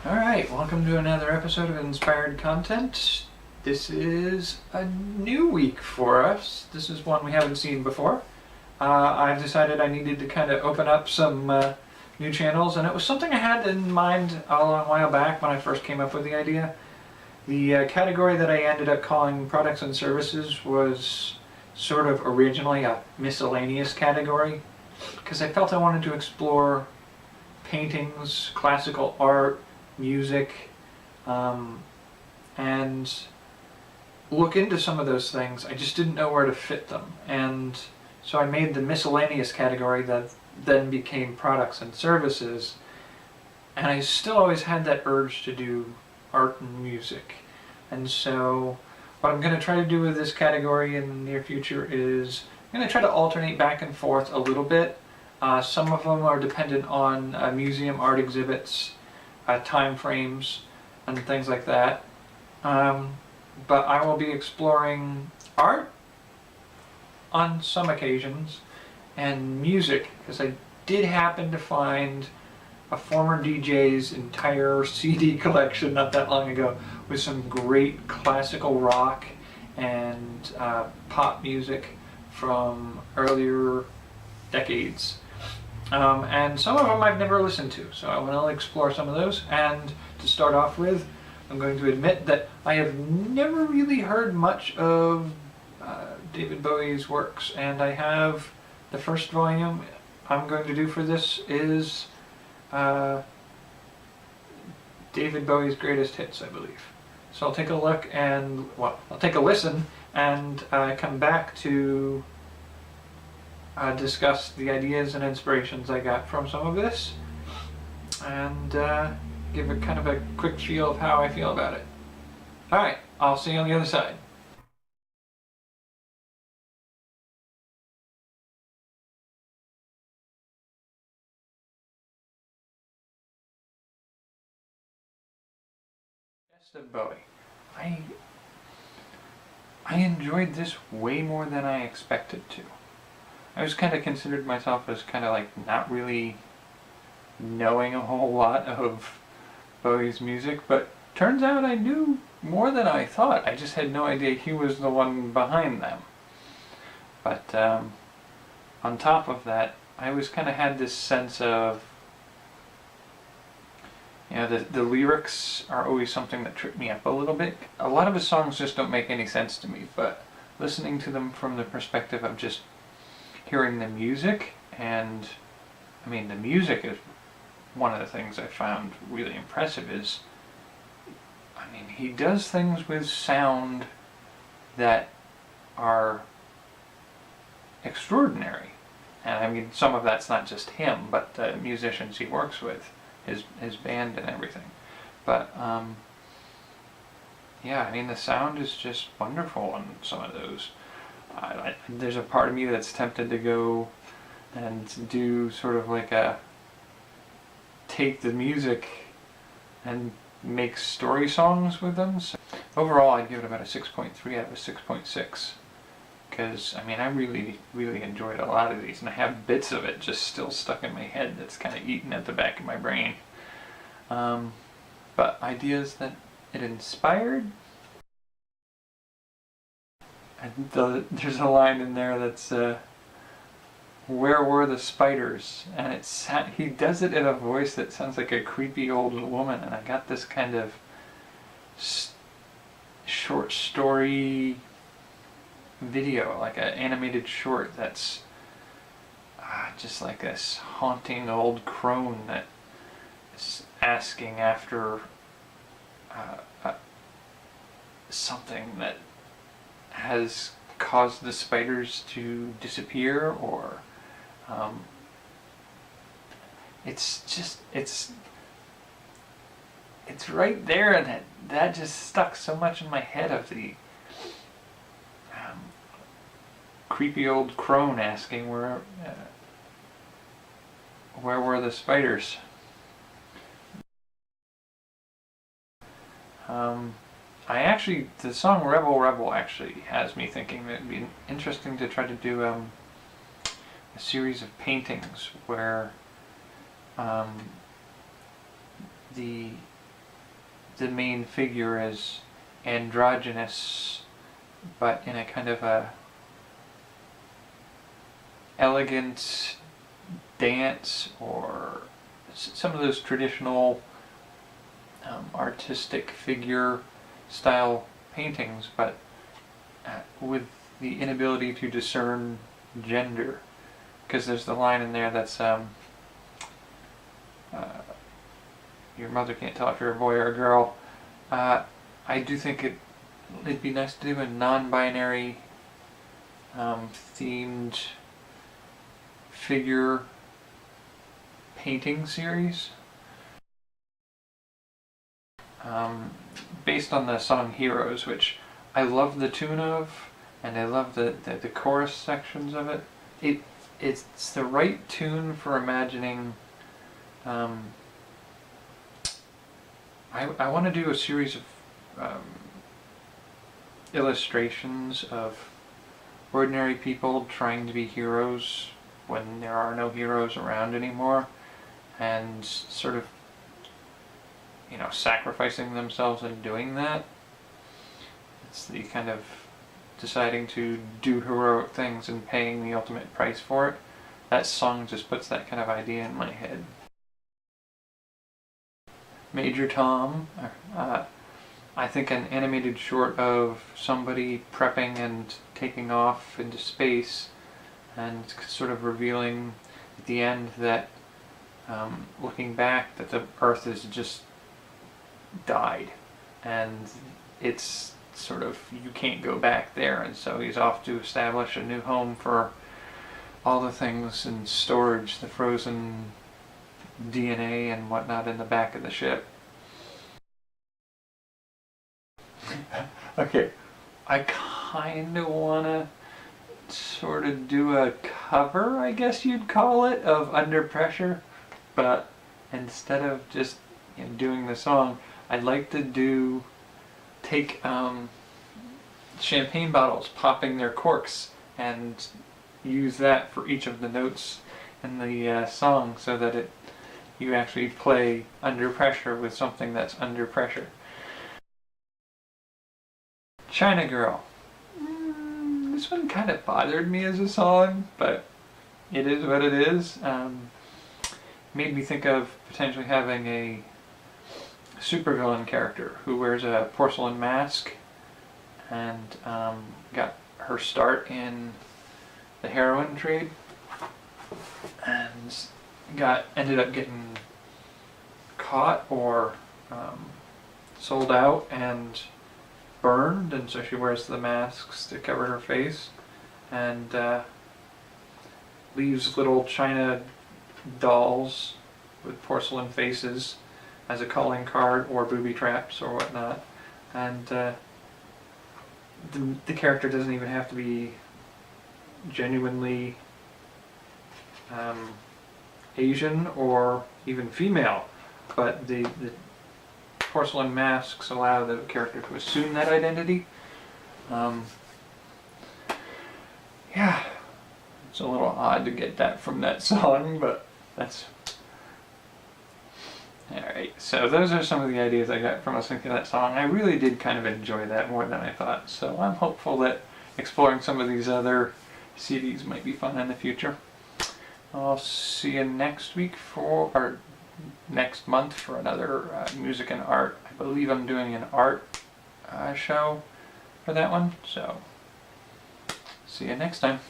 Alright, welcome to another episode of Inspired Content. This is a new week for us. This is one we haven't seen before. I've decided I needed to kind of open up some new channels, and it was something I had in mind a long while back when I first came up with the idea. The category that I ended up calling products and services was sort of originally a miscellaneous category, because I felt I wanted to explore paintings, classical art, music, and look into some of those things. I just didn't know where to fit them, and so I made the miscellaneous category that then became products and services, and I still always had that urge to do art and music. And so what I'm going to try to do with this category in the near future is I'm going to try to alternate back and forth a little bit. Some of them are dependent on museum art exhibits, time frames, and things like that. But I will be exploring art on some occasions and music, because I did happen to find a former DJ's entire CD collection not that long ago with some great classical rock and pop music from earlier decades. And some of them I've never listened to, so I want to explore some of those. And to start off with, I'm going to admit that I have never really heard much of David Bowie's works, and I have the first volume I'm going to do for this is David Bowie's Greatest Hits, I believe. So I'll take a look and, well, I'll take a listen and come back to discuss the ideas and inspirations I got from some of this, and give it kind of a quick feel of how I feel about it. Alright, I'll see you on the other side. Best of Bowie. I enjoyed this way more than I expected to. I was kind of considered myself as kind of like not really knowing a whole lot of Bowie's music, but turns out I knew more than I thought. I just had no idea he was the one behind them. But on top of that, I always kind of had this sense of, you know, the lyrics are always something that tripped me up a little bit. A lot of his songs just don't make any sense to me, but listening to them from the perspective of just hearing the music, and I mean the music is one of the things I found really impressive. Is, I mean, he does things with sound that are extraordinary, and I mean some of that's not just him, but the musicians he works with, his band and everything. But yeah, I mean the sound is just wonderful on some of those. There's a part of me that's tempted to go and do sort of like a take the music and make story songs with them. So overall, I'd give it about a 6.3 out of a 6.6, because I mean I really enjoyed a lot of these, and I have bits of it just still stuck in my head that's kind of eating at the back of my brain. But ideas that it inspired. There's a line in there that's where were the spiders, and he does it in a voice that sounds like a creepy old woman, and I got this kind of short story video, like an animated short that's just like this haunting old crone that is asking after something that has caused the spiders to disappear, or it's right there, and that just stuck so much in my head, of the creepy old crone asking where were the spiders. The song Rebel Rebel actually has me thinking that it'd be interesting to try to do a series of paintings where the the main figure is androgynous, but in a kind of a elegant dance, or some of those traditional artistic figure style paintings, but with the inability to discern gender, because there's the line in there that's your mother can't tell if you're a boy or a girl. I do think it'd be nice to do a non-binary themed figure painting series, based on the song Heroes, which I love the tune of, and I love the chorus sections of it. It's the right tune for imagining. I want to do a series of illustrations of ordinary people trying to be heroes when there are no heroes around anymore, and sort of, sacrificing themselves in doing that. It's the kind of deciding to do heroic things and paying the ultimate price for it. That song just puts that kind of idea in my head. Major Tom, I think an animated short of somebody prepping and taking off into space, and sort of revealing at the end that, looking back, that the Earth has just died, and it's sort of, you can't go back there, and so he's off to establish a new home for all the things in storage, the frozen DNA and whatnot in the back of the ship. Okay, I kind of want to sort of do a cover, I guess you'd call it, of Under Pressure, but instead of just doing the song, I'd like to take champagne bottles popping their corks and use that for each of the notes in the song, so that you actually play Under Pressure with something that's under pressure. China Girl. This one kind of bothered me as a song, but it is what it is. Made me think of potentially having a supervillain character who wears a porcelain mask and got her start in the heroin trade, and ended up getting caught or sold out and burned, and so she wears the masks to cover her face, and leaves little china dolls with porcelain faces as a calling card, or booby traps or whatnot. And the character doesn't even have to be genuinely Asian or even female, but the porcelain masks allow the character to assume that identity. Yeah, it's a little odd to get that from that song, but that's... Alright, so those are some of the ideas I got from listening to that song. I really did kind of enjoy that more than I thought, so I'm hopeful that exploring some of these other CDs might be fun in the future. I'll see you next week or next month for another music and art. I believe I'm doing an art show for that one, so see you next time.